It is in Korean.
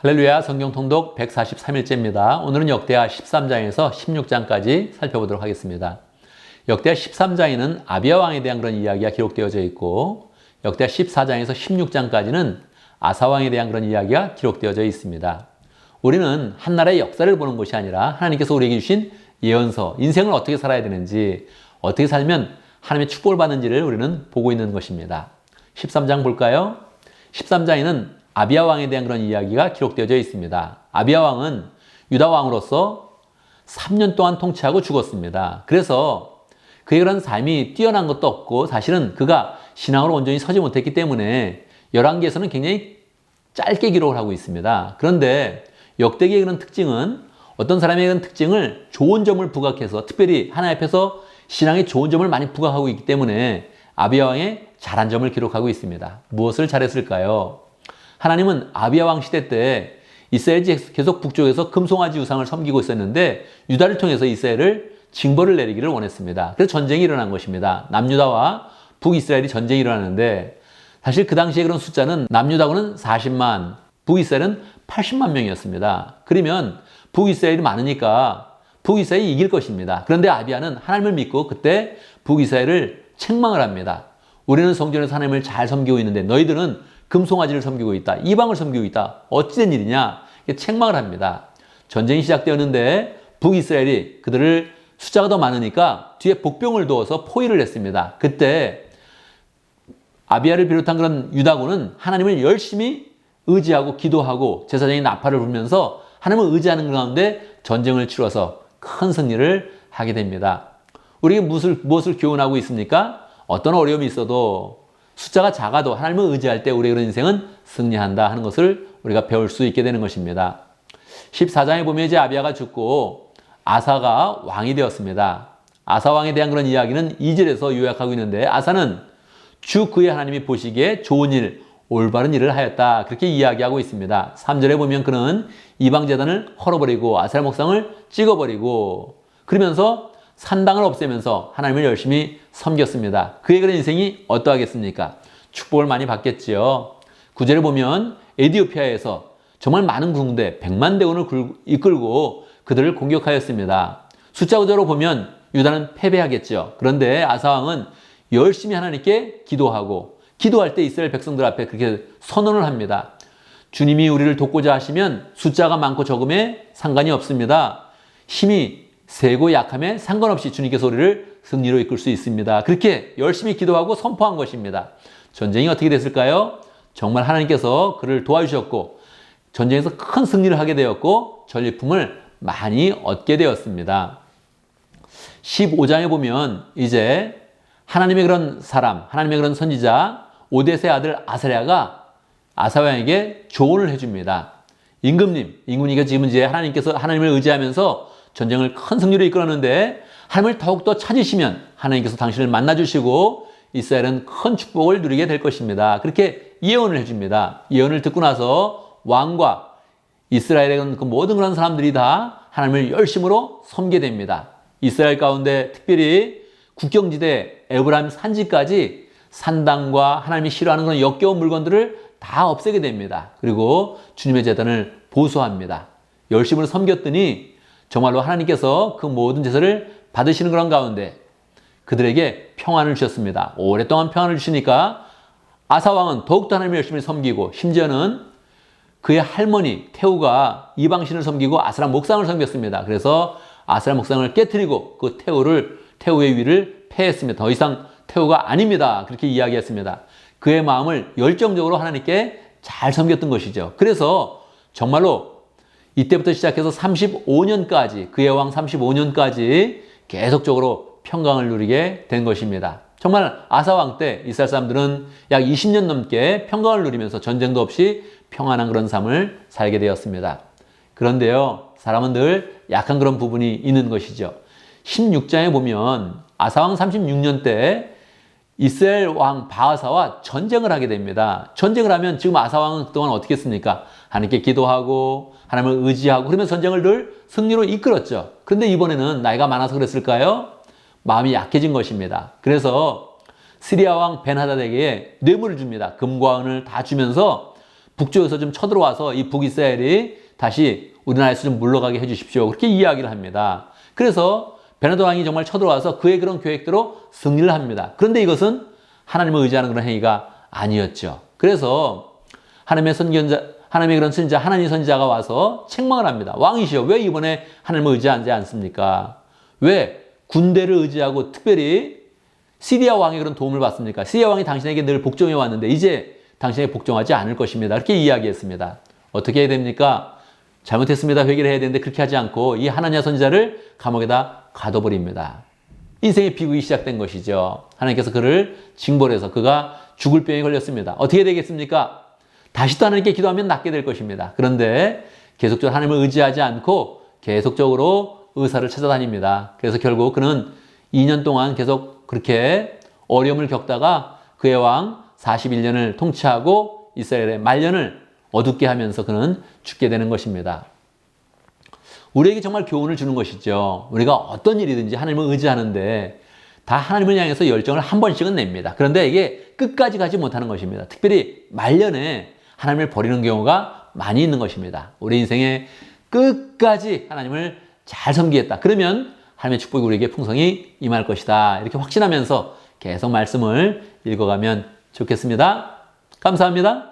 할렐루야, 성경 통독 143일째입니다. 오늘은 역대하 13장에서 16장까지 살펴보도록 하겠습니다. 역대하 13장에는 아비야 왕에 대한 그런 이야기가 기록되어져 있고, 역대하 14장에서 16장까지는 아사 왕에 대한 그런 이야기가 기록되어져 있습니다. 우리는 한 나라의 역사를 보는 것이 아니라 하나님께서 우리에게 주신 예언서, 인생을 어떻게 살아야 되는지, 어떻게 살면 하나님의 축복을 받는지를 우리는 보고 있는 것입니다. 13장 볼까요? 13장에는 아비야 왕에 대한 그런 이야기가 기록되어져 있습니다. 아비야 왕은 유다 왕으로서 3년 동안 통치하고 죽었습니다. 그래서 그의 그런 삶이 뛰어난 것도 없고, 사실은 그가 신앙으로 온전히 서지 못했기 때문에 열왕기에서는 굉장히 짧게 기록을 하고 있습니다. 그런데 역대기의 그런 특징은 어떤 사람의 그런 특징을 좋은 점을 부각해서, 특별히 하나님 앞에서 신앙의 좋은 점을 많이 부각하고 있기 때문에 아비야 왕의 잘한 점을 기록하고 있습니다. 무엇을 잘했을까요? 하나님은 아비야 왕 시대 때 이스라엘이 계속 북쪽에서 금송아지 우상을 섬기고 있었는데, 유다를 통해서 이스라엘을 징벌을 내리기를 원했습니다. 그래서 전쟁이 일어난 것입니다. 남유다와 북이스라엘이 전쟁이 일어나는데, 사실 그 당시에 그런 숫자는 남유다군은 40만, 북이스라엘은 80만 명이었습니다. 그러면 북이스라엘이 많으니까 북이스라엘이 이길 것입니다. 그런데 아비야는 하나님을 믿고 그때 북이스라엘을 책망을 합니다. 우리는 성전에서 하나님을 잘 섬기고 있는데 너희들은 금송아지를 섬기고 있다, 이방을 섬기고 있다, 어찌된 일이냐, 책망을 합니다. 전쟁이 시작되었는데 북이스라엘이 그들을 숫자가 더 많으니까 뒤에 복병을 두어서 포위를 했습니다. 그때 아비야를 비롯한 그런 유다군은 하나님을 열심히 의지하고 기도하고 제사장이 나팔을 불면서 하나님을 의지하는 가운데 전쟁을 치러서 큰 승리를 하게 됩니다. 우리에게 무엇을 교훈하고 있습니까? 어떤 어려움이 있어도 숫자가 작아도 하나님을 의지할 때 우리의 그런 인생은 승리한다 하는 것을 우리가 배울 수 있게 되는 것입니다. 14장에 보면 이제 아비야가 죽고 아사가 왕이 되었습니다. 아사 왕에 대한 그런 이야기는 2절에서 요약하고 있는데, 아사는 주 그의 하나님이 보시기에 좋은 일, 올바른 일을 하였다, 그렇게 이야기하고 있습니다. 3절에 보면 그는 이방제단을 헐어버리고 아세라 목상을 찍어버리고, 그러면서 산당을 없애면서 하나님을 열심히 섬겼습니다. 그의 그런 인생이 어떠하겠습니까? 축복을 많이 받겠지요. 9절에 보면 에디오피아에서 정말 많은 군대 100만 대군을 이끌고 그들을 공격하였습니다. 숫자 구조로 보면 유다는 패배하겠죠. 그런데 아사왕은 열심히 하나님께 기도하고, 기도할 때 이스라엘 백성들 앞에 그렇게 선언을 합니다. 주님이 우리를 돕고자 하시면 숫자가 많고 적음에 상관이 없습니다. 힘이 세고 약함에 상관없이 주님께서 우리를 승리로 이끌 수 있습니다. 그렇게 열심히 기도하고 선포한 것입니다. 전쟁이 어떻게 됐을까요? 정말 하나님께서 그를 도와주셨고 전쟁에서 큰 승리를 하게 되었고 전리품을 많이 얻게 되었습니다. 15장에 보면 이제 하나님의 그런 사람, 하나님의 그런 선지자 오뎃의 아들 아사랴가 아사왕에게 조언을 해줍니다. 임금님이 지금 이제 하나님을 의지하면서 전쟁을 큰 승리로 이끌었는데, 하나님을 더욱더 찾으시면 하나님께서 당신을 만나주시고 이스라엘은 큰 축복을 누리게 될 것입니다. 그렇게 예언을 해줍니다. 예언을 듣고 나서 왕과 이스라엘의 그 모든 그런 사람들이 다 하나님을 열심으로 섬게 됩니다. 이스라엘 가운데 특별히 국경지대 에브라임 산지까지 산당과 하나님이 싫어하는 그런 역겨운 물건들을 다 없애게 됩니다. 그리고 주님의 제단을 보수합니다. 열심으로 섬겼더니 정말로 하나님께서 그 모든 제사를 받으시는 그런 가운데 그들에게 평안을 주셨습니다. 오랫동안 평안을 주시니까 아사왕은 더욱더 하나님을 열심히 섬기고, 심지어는 그의 할머니 태우가 이방신을 섬기고 아세라 목상을 섬겼습니다. 그래서 아세라 목상을 깨뜨리고 그 태우의 위를 폐했습니다. 더 이상 태우가 아닙니다, 그렇게 이야기했습니다. 그의 마음을 열정적으로 하나님께 잘 섬겼던 것이죠. 그래서 정말로 이때부터 시작해서 35년까지, 그의 왕 35년까지 계속적으로 평강을 누리게 된 것입니다. 정말 아사왕 때 이스라엘 사람들은 약 20년 넘게 평강을 누리면서 전쟁도 없이 평안한 그런 삶을 살게 되었습니다. 그런데요, 사람은 늘 약한 그런 부분이 있는 것이죠. 16장에 보면 아사왕 36년 때 이스라엘 왕 바하사와 전쟁을 하게 됩니다. 전쟁을 하면 지금 아사왕은 그동안 어떻게 했습니까? 하나님께 기도하고 하나님을 의지하고 그러면 전쟁을 늘 승리로 이끌었죠. 그런데 이번에는 나이가 많아서 그랬을까요? 마음이 약해진 것입니다. 그래서 시리아 왕 벤하닷에게 뇌물을 줍니다. 금과 은을 다 주면서 북쪽에서 좀 쳐들어와서 이 북이스라엘이 다시 우리나라에서 좀 물러가게 해주십시오. 그렇게 이야기를 합니다. 그래서 베나도 왕이 정말 쳐들어와서 그의 그런 계획대로 승리를 합니다. 그런데 이것은 하나님을 의지하는 그런 행위가 아니었죠. 그래서 하나님의 그런 선지자, 하나님 선지자가 와서 책망을 합니다. 왕이시여, 왜 이번에 하나님을 의지하지 않습니까? 왜 군대를 의지하고 특별히 시리아 왕의 그런 도움을 받습니까? 시리아 왕이 당신에게 늘 복종해 왔는데 이제 당신에게 복종하지 않을 것입니다. 그렇게 이야기했습니다. 어떻게 해야 됩니까? 잘못했습니다. 회개를 해야 되는데 그렇게 하지 않고 이 하나냐 선지자를 감옥에다 가둬버립니다. 인생의 비극이 시작된 것이죠. 하나님께서 그를 징벌해서 그가 죽을 병에 걸렸습니다. 어떻게 되겠습니까? 다시 또 하나님께 기도하면 낫게 될 것입니다. 그런데 계속적으로 하나님을 의지하지 않고 계속적으로 의사를 찾아다닙니다. 그래서 결국 그는 2년 동안 계속 그렇게 어려움을 겪다가 그의 왕 41년을 통치하고 이스라엘의 말년을 어둡게 하면서 그는 죽게 되는 것입니다. 우리에게 정말 교훈을 주는 것이죠. 우리가 어떤 일이든지 하나님을 의지하는데 다 하나님을 향해서 열정을 한 번씩은 냅니다. 그런데 이게 끝까지 가지 못하는 것입니다. 특별히 말년에 하나님을 버리는 경우가 많이 있는 것입니다. 우리 인생에 끝까지 하나님을 잘 섬기겠다. 그러면 하나님의 축복이 우리에게 풍성히 임할 것이다. 이렇게 확신하면서 계속 말씀을 읽어가면 좋겠습니다. 감사합니다.